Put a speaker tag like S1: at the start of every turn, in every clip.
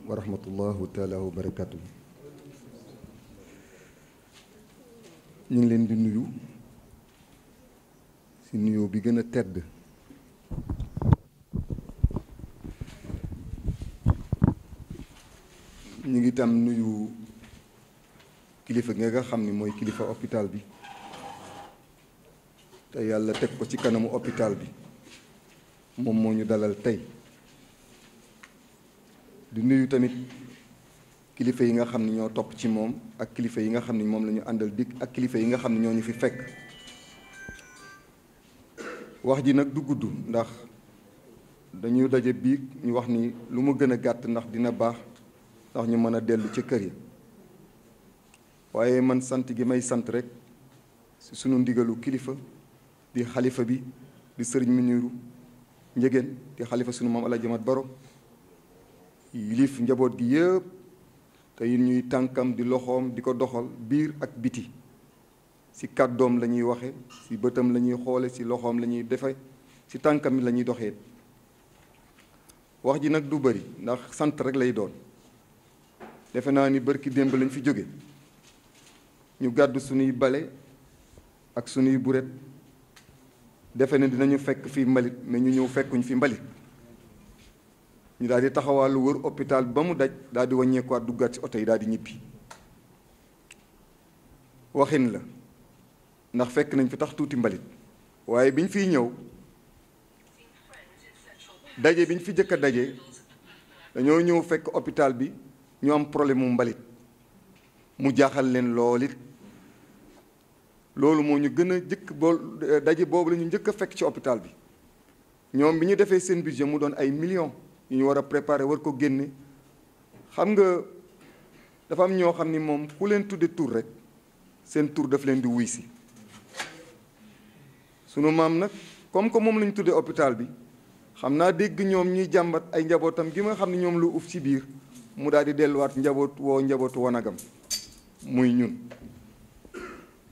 S1: wa rahmatullahu taala wa barakatuh. ñu ngi leen di nuyu ci nuyoo bi gën a tedd ñu ngi tam nuyu kilifa gi nga xam ni mooy kilifa hôpital bi te yàlla teg ko ci kanamu hôpital bi moom moo ñu dalal tey di nuyu tamit kilifa yi nga xam ne ñoo topp ci moom ak kilifa yi nga xam ne moom la ñu àndal dikk ak kilifa yi nga xam ne ñoo ñu fi fekk wax ji nag du gudd ndax dañuy daje biig ñu wax ni lu mu gën a gàtt ndax dina baax ndax ñu mën a dellu ci kër yi waaye man sant gi may sant rek ci sunu ndigalu kilifa di xalifa bi di sëriñ Muniru Njëgeen di xalifa sunu maam Alaaji Mat Baro yilif njaboot gi yëpp te it ñuy tànkam di loxoom di ko doxal biir ak biti ci kàddoom la ñuy waxe ci bëtam la ñuy xoole ci loxoom la ñuy defe ci tànkam la ñuy doxee wax ji nag du bëri ndax sant rek lay doon defe naa ni bërki démb lañ fi jóge ñu gàddu suñuy bale ak suñuy buret defe ne dinañu fekk fi mbalit mais ñu ñëw fekkuñ fi mbalit ñu daal di taxawaalu wër hôpital ba mu daj daal di wàññeekuwaat duggaat ci oto yi daal di ñibbi waxin la ndax fekk nañ fi tax tuuti mbalit waaye biñ fiy ñëw daje biñ fi jëkk a daje dañoo ñëw fekk hôpital bi ñu am problème mu mbalit mu jaaxal leen lool it loolu moo ñu gën a jëkk daje boobu la ñu njëkk a fekk ci hôpital bi ñoom bi ñu defee seen budget mu doon ay millions yu ñu war a préparer war ko génne xam nga dafa am ñoo xam ni moom ku leen tudde tur rek seen tur daf leen di wuy si sunu maam nag comme que moom la ñu tuddee hôpital bi xam naa dégg ñoom ñuy jàmbat ay njabootam gi nga xam ne ñoom lu uf ci biir mu daal di delluwaat njabootu wanagam muy ñun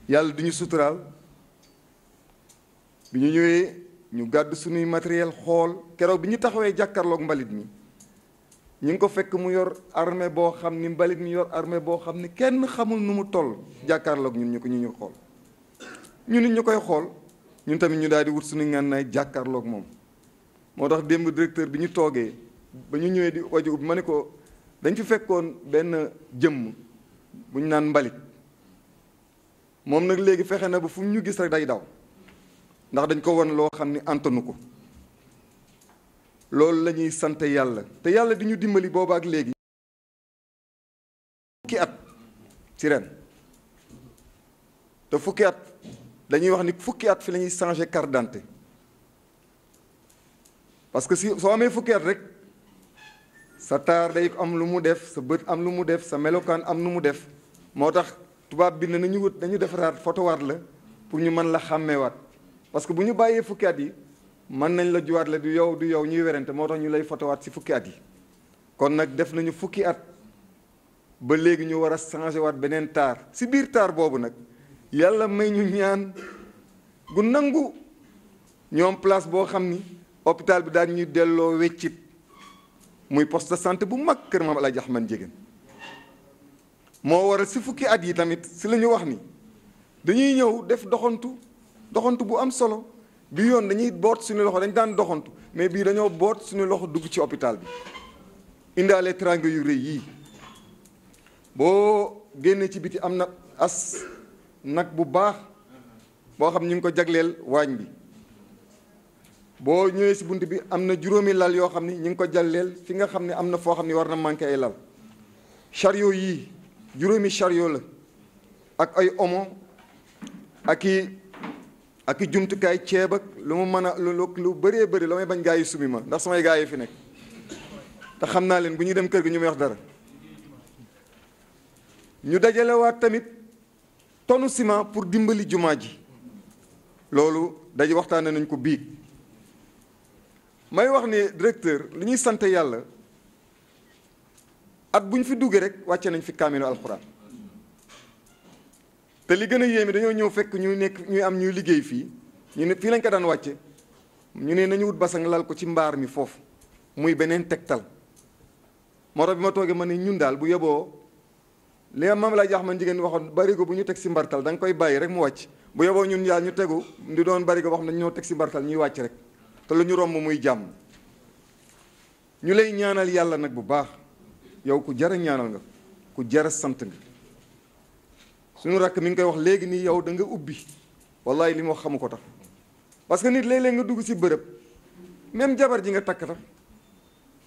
S1: yàlla du ñu suturaal bi ñu ñëwee ñu gàddu suñuy matériel xool keroog bi ñu taxawee jàkkaarloog mbalit mi ñu ngi ko fekk mu yor armée boo xam ni mbalit mi yor armée boo xam ni kenn xamul nu mu toll jàkkaarloog ñun ñu xool ñu nit ñu koy xool ñun tamit ñu daal di wut suñu ngànnaay jàkkaarloog moom moo tax démb directeur bi ñu toogee ba ñu ñëwee di waju bi ma ne ko dañ fi fekkoon benn jëmm bu ñu naan mbalit moom nag léegi fexe na ba fu ñu gis rek day daw ndax dañ ko won loo xam ni antanu ko loolu la ñuy sant yàlla te yàlla di ñu dimbali booba ak léegi fukki at ci ren te fukki at dañuy wax ni fukki at fi la ñuy changer carte d'identité parce que si soo amee fukki at rek sa taar day am lu mu def sa bët am lu mu def sa melokaan am lu mu def moo tax tubaab bi ne nañu wut dañu defaraat fotowaat la pour ñu mën la xàmmeewaat parce que bu ñu bàyyee fukki at yi mën nañ la juwaat la du yow ñuy werante moo tax ñu lay fotowaat ci fukki at yi kon nag def nañu fukki at ba léegi ñu war a changé waat beneen taar ci biir taar boobu nag yàlla may ñu ñaan gu nangu ñoom place boo xam ni hôpital bi daal ñuy delloo weccit muy poste de santé bu mag kër Maam Alaaji Ahmad Njëgeen moo waral ci fukki at yi tamit ci la ñu wax ni dañuy ñëw def doxantu bu am solo bi yoon dañuy boot suñu loxo dañ daan doxantu mais bii dañoo boot suñu loxo dugg ci hôpital bi indaale teraanga yu rëy yii boo génnee ci biti am na as nag bu baax boo xam ñu ngi ko jagleel waañ bi boo ñëwee ci bunt bi am na juróomi lal yoo xam ni ñu ngi ko jagleel fi nga xam ne am na foo xam ne war na manqué ay lal chariot yii juróomi chariot la ak ay omo ak i jumtukaay ceeb ak lu mu mën a lu bëree bëri la may bañ gaa yi sumi ma ndax samay gaa yi fi nekk te xam naa leen bu ñuy dem kër gi ñu may wax dara ñu dajalewaat tamit tonu ciment pour dimbali jumaa ji loolu daje waxtaane nañ ko biig may wax ne directeur li ñuy sant yàlla at bu ñu fi duggee rek wàcce nañ fi kaamilu alxuraan te li gën a yéeme dañoo ñëw fekk ñuy am ñuy liggéey fii ñu ne fii lañ ko daan wàcce ñu ne nañu wut basang lal ko ci mbaar mi foofu muy beneen tegtal moo tax bi ma toogee ma ne ñun daal bu yeboo li maam laa jax man jigéen waxoon barigo bu ñu teg si mbartal da nga koy bàyyi rek mu wàcc bu yeboo ñun daal ñu tegu di doon barigo boo xam ne ñoo teg si mbartal ñuy wàcc rek te lu ñu romb muy jàmm. ñu lay ñaanal yàlla nag bu baax yow ku jara ñaanal nga ku jara sant nga suñu rakk mi ngi koy wax léegi nii yow da nga ubbi wallahi li mu wax xamu ko tax parce que nit léeg-léeg nga dugg si bërëb même jabar ji nga takk tax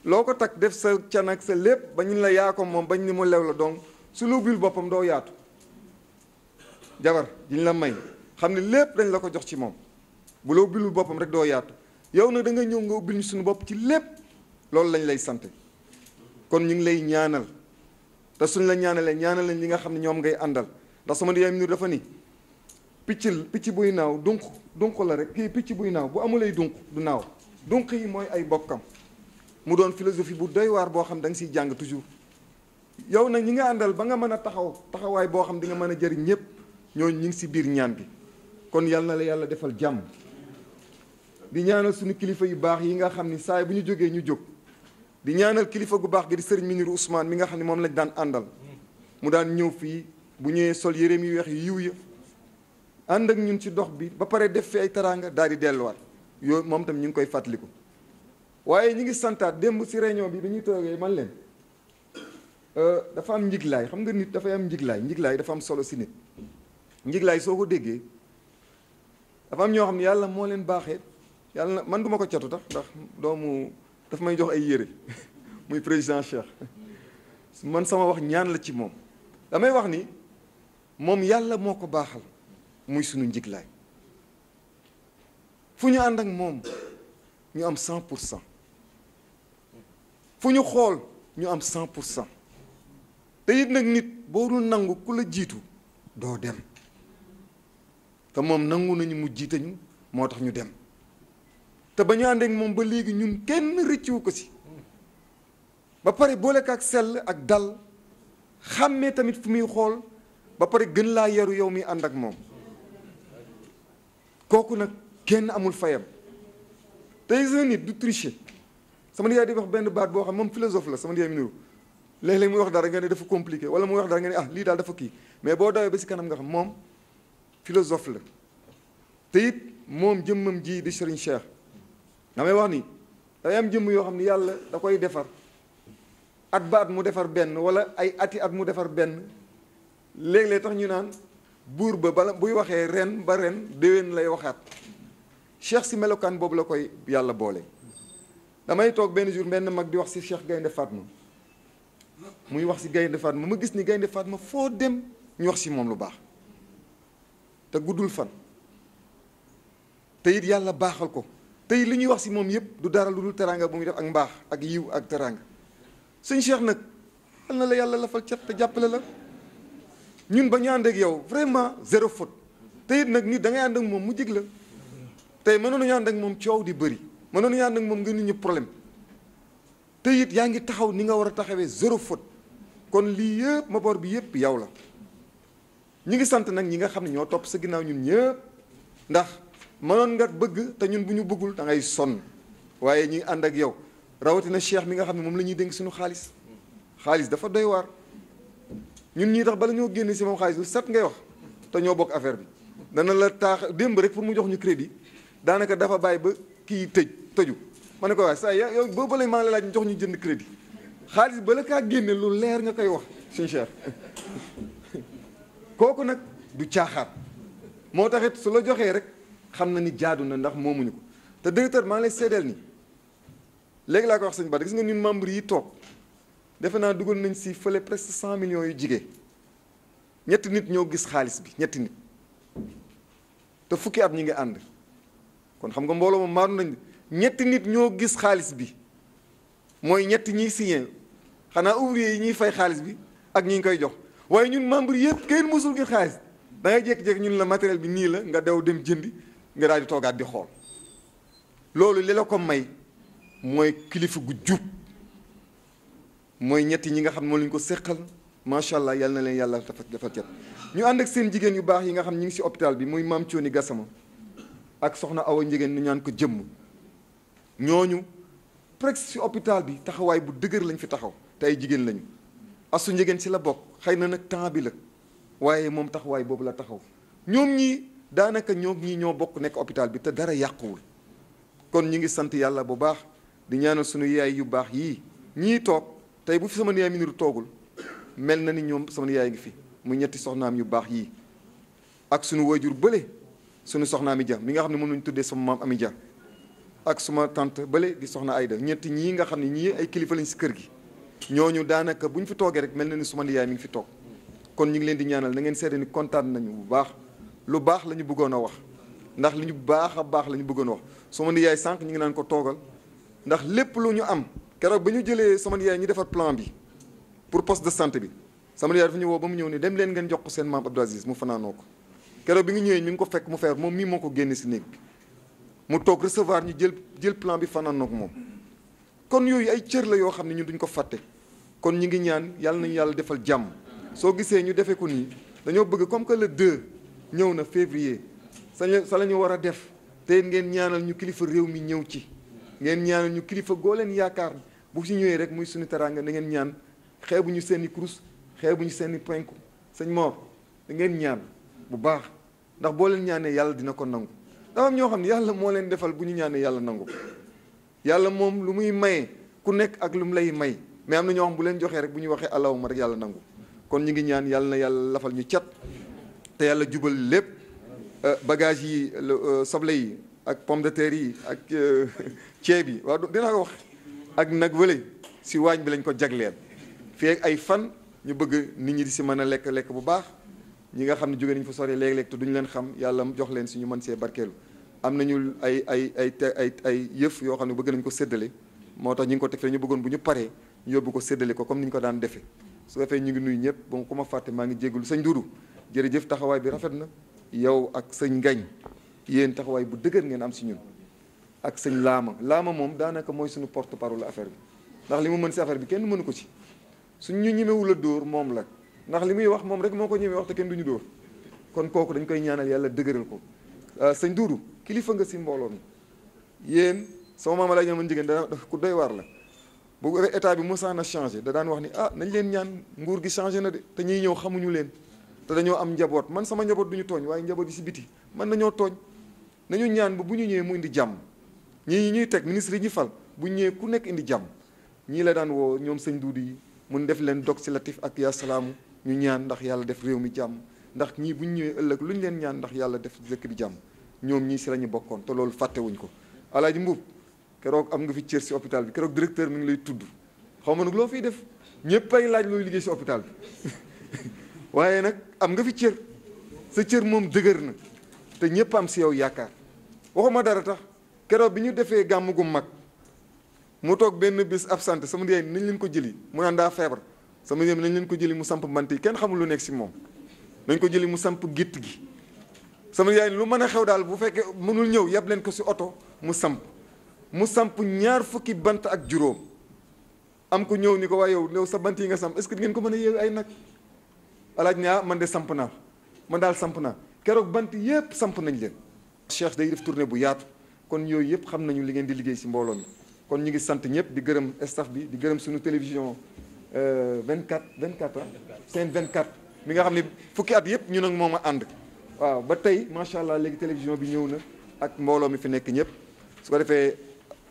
S1: loo ko takk def sa can ak sa lépp ba ñu la yaa ko moom bañ ni mu lew la donc su lu ubbil boppam doo yaatu jabar jiñ la may xam ne lépp dañ la ko jox ci moom bu la ubbilul boppam rek doo yaatu yow nag da nga ñëw nga ubbil ñu suñu bopp ci lépp loolu lañ lay sante kon ñu ngi lay ñaanal te suñ la ñaanalee ñaanal lañ li nga xam ne ñoom ngay àndal ndax sama yaay mi dafa ni picc buy naaw dunq la rek kii picc buy naaw bu amulay dunq du naaw dunq yi mooy ay bokkam mu doon philosophie bu doy waar boo xam da nga siy jàng toujours yow nag ñi nga àndal ba nga mën a taxawaay boo xam di nga mën a jëriñ ñëpp ñooñu ñu ngi si biir ñaan bi kon yal na la yàlla defal jàmm di ñaanal suñu kilifa yu baax yi nga xam ni saay bu ñu jógee ñu jóg di ñaanal kilifa gu baax gi di sëriñ Miniru Ousmane mi nga xam ne moom lañ daan àndal mu daan ñëw fii bu ñëwee sol yéreem yu weex yu yiw ya ànd ak ñun ci dox bi ba pare def fi ay teraanga daal di delluwaat yooyu moom tam ñu ngi koy fàttaliku waaye ñu ngi santaat démb si réunion bi ñuy toogee man leen dafa am njiglaay xam nga nit dafay am njiglaay dafa am solo si nit njiglaay soo ko déggee dafa am ñoo xam ne yàlla moo leen baaxee yàlla man duma ko catu tax ndax doomu daf may jox ay yére muy président Cheikh man sama wax ñaan la ci moom damay wax ni moom yàlla moo ko baaxal muy sunu njiglaay fu ñu ànd ak moom ñu am 100% fu ñu xool ñu am 100% te it nag nit boo dul nangu ku la jiitu doo dem te moom nangu nañu mu jiitañu moo tax ñu dem te ba ñu ànd ak moom ba léegi ñun kenn rëccu ko si ba pare boole ko ak sell ak dal xàmmee tamit fu muy xool ba pare gën laa yaru yow mi ànd ak moom kooku nag kenn amul fayam tey sa nit du tricher sama nijaay di wax benn baat boo xam moom philosophe la sama nijaay mi niru léeg-léeg muy wax dara nga ne dafa compliqué wala muy wax dara nga ne ah lii daal dafa kii mais boo dawee ba si kanam nga xam moom philosophe la te it moom jëmmam ji di Serigne Cheikh damay wax ni day am jëmm yoo xam ne yàlla da koy defar at ba at mu defar benn wala ay ati at mu defar benn léeg-léeg tax ñu naan buur ba bala buy waxee ren ba ren déwén lay waxaat Cheikh si melokaan boobu la koy yàlla boole. damay toog benn jour benn mag di wax si Cheikh Gaynde Fatma muy wax si Gaynde Fatma ma gis ni Gaynde Fatma foo dem ñu wax si moom lu baax te guddul fan te it yàlla baaxal ko te it li ñuy wax si moom yëpp du dara lu dul teraanga bu muy def ak mbaax ak yiw ak teraanga sëñ Cheikh nag yal na la yàlla lafal cat te jàppale la ñun ba ñu ànd ak yow vraiment zéro faute te it nag nit da ngay ànd ak moom mu jig la tey mënoon nañu ànd ak moom coow di bëri mënoon nañu ànd ak moom nga nit ñi problème te it yaa ngi taxaw ni nga war a taxawee zéro faute kon lii yëpp ma boor bi yëpp yow la ñi ngi sant nag ñi nga xam ne ñoo topp sa ginnaaw ñun ñëpp ndax mënoon nga bëgg te ñun bu ñu bëggul da ngay sonn waaye ñi ànd ak yow rawatina Cheikh mi nga xam ne moom la ñuy dénk suñu xaalis dafa doy waar ñun ñii tax bala ñoo génne si moom xaalis lu set ngay wax te ñoo bokk affaire bi dana la taax démb rek pour mu jox ñu crédit daanaka dafa bàyyi ba kii tëju ma ne ko waaye saa yow boobu lañ maa ngi laaj ñu jox ñu jënd crédit xaalis bala kaa génne lu leer nga koy wax suñu Cheikh kooku nag du caaxaat moo taxit su la joxee rek xam na ni jaadu na ndax moomuñu ko te directeur maa ngi lay seedeel ni léegi laa ko wax sëñ Ba gis nga ñun membre yi toog defe naa dugal nañ si fële presque 100 millions yu jigéen ñetti nit ñoo gis xaalis bi ñetti nit te fukki at ñi ngi ànd kon xam nga mbooloo moom maaru nañ ñetti nit ñoo gis xaalis bi mooy ñetti ñiy signé xanaa ouvrier yi ñuy fay xaalis bi ak ñi ngi koy jox waaye ñun membre yëpp kenn mësul gis xaalis da ngay jékki-jékki ñun la matériel bi nii la nga dew dem jëndi nga daal di toogaat di xool loolu li la ko may mooy kilifa gu jub mooy ñetti ñi nga xam ne moo lañu ko séqal macha allah yal na leen yàlla dafa cet ñu ànd ak seen jigéen yu baax yi nga xam ñi ngi si hôpital bi muy maam Thioni Gassama ak soxna Awa Njigéen ñu ñaan ko jëmm ñooñu presque si hôpital bi taxawaay bu dëgër lañ fi taxaw te ay jigéen lañu. Asu Njegéen si la bokk, xëy na nag temps bi la waaye moom taxawaay boobu la taxaw. ñoom ñii daanaka ñoom ñii ñoo bokk nekk hôpital bi te dara yàquwul. kon ñi ngi sant yàlla bu baax di ñaanal sunu yaay yu baax yii ñii toog tey bu fi sama yaay Miniru toogul mel na ni ñoom sama yaay ngi fi mu ñetti soxnaam yu baax yii ak sunu waajur bële sunu soxna Ami Dia mi nga xam ne moom lañu tuddee sama maam Ami Dia ak suma tante bële di soxna Ayda ñetti ñii nga xam ne ñii ay kilifa lañ si kër gi ñooñu daanaka bu ñu fi toogee rek mel na ni suma yaay mi ngi fi toog kon ñu ngi leen di ñaanal na ngeen seede ni kontaan nañu bu baax lu baax la ñu bëggoon a wax ndax li ñu baax a baax la ñu bëggoon a wax sama yaay sànq ñu ngi naan ko toogal ndax lépp lu ñu am keroog ba ñu jëlee sama yaay ñi defar plan bi pour poste de santé bi sama yaay dafa ñu woo ba mu ñëw ni dem leen ngeen jox ko seen maam Abdou Aziz mu fanaanoo ko keroog bi nga ñëwee mi ngi ko fekk mu feer moom mii moo ko génne si néeg bi mu toog recevoir ñu jël plan bi fanaanoo ko moom kon yooyu ay cër la yoo xam ne ñun duñ ko fàtte kon ñi ngi ñaan yàlla nañu yàlla defal jàmm soo gisee ñu defee ko nii dañoo bëgg comme que le 2 ñëw na février sa la ñu war a def te ngeen ñaanal ñu kilifa réew mi ñëw ci ngeen ñaanal ñu kilifa goo leen yaakaar bu si ñëwee rek muy suñu teraanga da ngeen ñaan xeebuñu seen i kurus xeebuñu seen i penku sëñ Mor da ngeen ñaan bu baax ndax boo leen ñaanee yàlla dina ko nangu dafa am ñoo xam ne yàlla moo leen defal bu ñu ñaanee yàlla nangu yàlla moom lu muy maye ku nekk ak lu mu lay may mais am na ñoo xam bu leen joxee rek bu ñu waxee allahuma rek yàlla nangu kon ñu ngi ñaan yàlla na yàlla lafal ñu cat te yàlla jubal lépp bagage yi soble yi ak pomme de terre yi ak ceeb yi waaw dinaa ko wax ak nag wële si waañ bi lañ ko jagleel fii ak ay fan ñu bëgg nit ñi di si mën a lekk bu baax ñi nga xam ne jóge nañu fa sori léeg-léeg te duñu leen xam yàlla jox leen si ñu mën see barkeelu am nañu ay yëf yoo xam ne bëgg nañu ko séddale moo tax ñu ngi ko teg fee ñu bëggoon bu ñu paree ñu yóbbu ko séddale ko comme ni ñu ko daan defee su defee ñu ngi nuyu ñëpp bon ku ma fàtte maa ngi jégalu sëñ Doudou jërëjëf taxawaay bi rafet na yow ak sëñ Ngañ yéen taxawaay bu dëgër ngeen am si ñun ak sëñ Laama moom daanaka mooy suñu porte parole affaire bi ndax li mu mën si affaire bi kenn mënu ko ci suñ ñu ñemewul a dóor moom la ndax li muy wax moom rek moo ko ñemee wax te kenn duñu dóor kon kooku dañ koy ñaanal yàlla dëgëral ko sëñ Doudou kilifa nga si mbooloo mi yéen sama maama laa ñaman jigéen da ku doy waar la bu état bi mosaan a changé da daan wax ni nañ leen ñaan nguur gi changé na de te ñuy ñëw xamuñu leen te dañoo am njaboot man sama njaboot duñu tooñ waaye njaboot yi si biti man nañoo tooñ nañu ñaan ba bu ñu ñëwee mu indi jàmm ñii ñuy teg ministre yi ñu fal bu ñëwee ku nekk indi jàmm ñii la daan woo ñoom sëñ Doudou yi mun def leen dog si latif ak yaa salaamu ñu ñaan ndax yàlla def réew mi jàmm ndax ñii bu ñu ñëwee ëllëg lu ñu leen ñaan ndax yàlla def dëkk bi jàmm ñoom ñii si la ñu bokkoon te loolu fàttewuñ ko Alaaji Mbuub keroog am nga fi cër si hôpital bi keroog directeur mi ngi lay tudd xaw ma nag loo fiy def ñëpp ay laaj looy liggéey si hôpital bi waaye nag am nga fi cër sa cër moom dëgër na te ñëpp am si yow yaakaar waxuma dara tax keroog bi ñu defee gàmm gu mag mu toog benn bis absent sama yaay nañ leen ko jëli mu naan daa feebar sama yaay nañ leen ko jëli mu samp bant yi kenn xamul lu nekk si moom nañ ko jëli mu samp gétt gi sama yaay lu mën a xew daal bu fekkee mënul ñëw yeb leen ko si oto mu samp 20 bant ak juróom am ko ñëw ni ko waaye yow sa bant yi nga samp est-ce que ngeen ko mën a yeewu ay nag alaaj ne man de samp naa man daal samp naa keroog bant yëpp samp nañ leen Cheikh day def tournée bu yaatu kon yooyu yëpp xam nañu li ngeen di liggéey si mbooloo mi kon ñu ngi sant ñëpp di gërëm staff bi di gërëm suñu télévision 24 Sen 24 mi nga xam ne fukki at yëpp ñu nag moom a ànd waaw ba tey macha allah léegi télévision bi ñëw na ak mbooloo mi fi nekk ñëpp su ko defee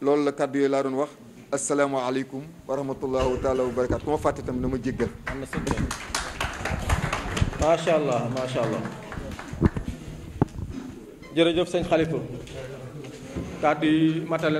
S1: loolu la kàddu yooyu laa doon wax asalaamaaleykum wa rahmatullahi taala wa barakaatu ku ma fàtte tam na ma jéggal.
S2: macha allah macha allah jërëjëf sëñ Khalifa kàddu yi matale